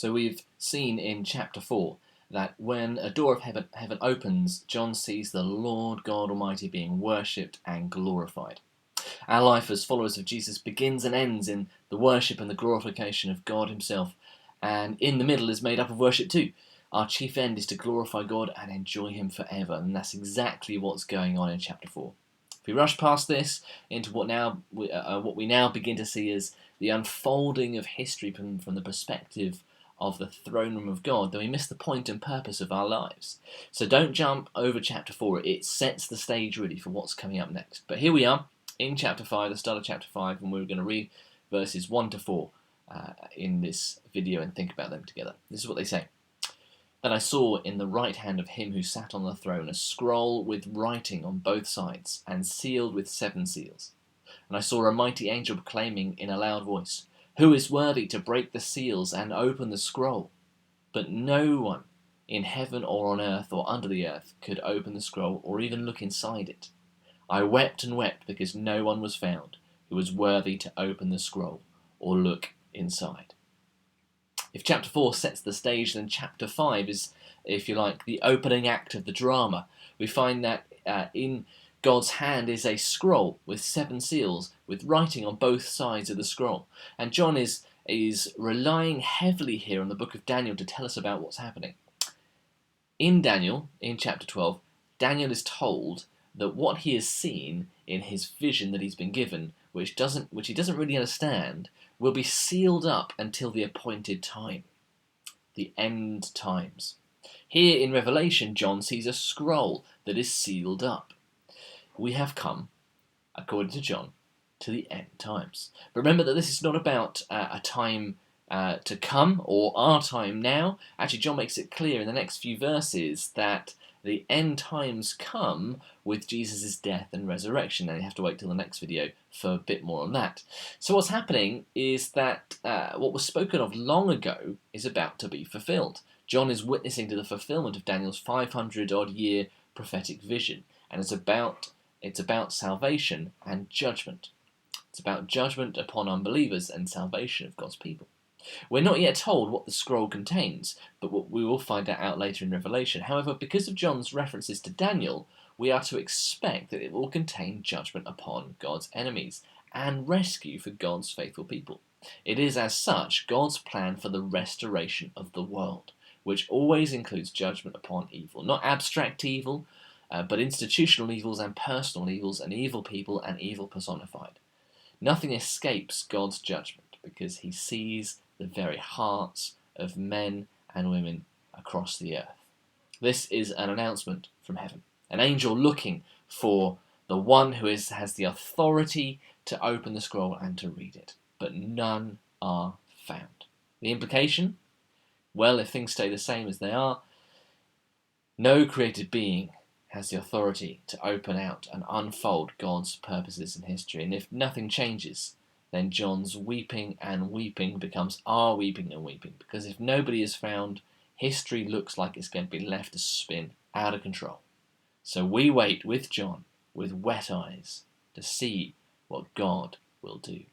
So we've seen in chapter 4 that when a door of heaven opens, John sees the Lord God Almighty being worshipped and glorified. Our life as followers of Jesus begins and ends in the worship and the glorification of God himself, and in the middle is made up of worship too. Our chief end is to glorify God and enjoy him forever, and that's exactly what's going on in chapter 4. If we rush past this into what we now begin to see as the unfolding of history from the perspective of the throne room of God, then we miss the point and purpose of our lives. So don't jump over chapter 4. It sets the stage really for what's coming up next. But here we are in chapter 5, the start of chapter 5, and we're going to read verses 1 to 4 in this video and think about them together. This is what they say. Then I saw in the right hand of him who sat on the throne a scroll with writing on both sides, and sealed with 7 seals. And I saw a mighty angel proclaiming in a loud voice, "Who is worthy to break the seals and open the scroll?" But no one in heaven or on earth or under the earth could open the scroll or even look inside it. I wept and wept because no one was found who was worthy to open the scroll or look inside. If chapter 4 sets the stage, then chapter 5 is, if you like, the opening act of the drama. We find that in God's hand is a scroll with 7 seals, with writing on both sides of the scroll. And John is relying heavily here on the book of Daniel to tell us about what's happening. In Daniel, in chapter 12, Daniel is told that what he has seen in his vision that he's been given, which he doesn't really understand, will be sealed up until the appointed time, the end times. Here in Revelation, John sees a scroll that is sealed up. We have come, according to John, to the end times. But remember that this is not about a time to come or our time now. Actually, John makes it clear in the next few verses that the end times come with Jesus' death and resurrection, and you have to wait till the next video for a bit more on that. So what's happening is that what was spoken of long ago is about to be fulfilled. John is witnessing to the fulfillment of Daniel's 500-odd year prophetic vision, and it's about salvation and judgment. It's about judgment upon unbelievers and salvation of God's people. We're not yet told what the scroll contains, but we will find that out later in Revelation. However, because of John's references to Daniel, we are to expect that it will contain judgment upon God's enemies and rescue for God's faithful people. It is, as such, God's plan for the restoration of the world, which always includes judgment upon evil. Not abstract evil, but institutional evils and personal evils, and evil people and evil personified. Nothing escapes God's judgment because he sees the very hearts of men and women across the earth. This is an announcement from heaven, an angel looking for the one who has the authority to open the scroll and to read it, but none are found. The implication? Well, if things stay the same as they are, no created being has the authority to open out and unfold God's purposes in history. And if nothing changes, then John's weeping and weeping becomes our weeping and weeping. Because if nobody is found, history looks like it's going to be left to spin out of control. So we wait with John, with wet eyes, to see what God will do.